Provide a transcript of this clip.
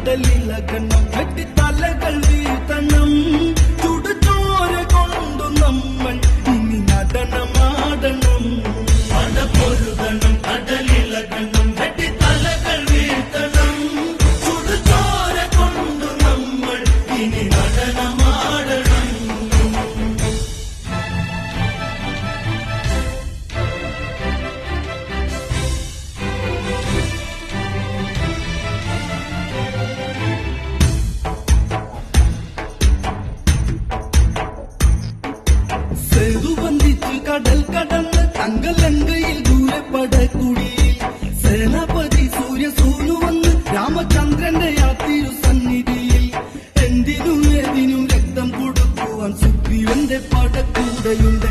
കടലിളകണം വെട്ടിത്തലകൾ വീഴ്ത്തണം ചുടുചോര കൊണ്ടു നമ്മൾ ഇനി നടനമാടണം പടപൊരുതണം കടലിളകണം വെട്ടിത്തലകൾ വീഴ്ത്തണം ചുടുചോര കൊണ്ടു നമ്മൾ ഇനി നടനമാടണം സേതുവന്ദിച്ച് കടൽ കടന്ന് തങ്കലങ്കയിൽ ദൂരെ പടക്കുടിയിൽ സേനാപതി സൂര്യസൂനു വന്ന് രാമചന്ദ്രന്റെ ആ തിരുസന്നിധിയിൽ എന്തിനും ഏതിനും രക്തം കൊടുക്കുവാൻ സുഗ്രീവന്റെ പടക്കൂടയുണ്ട്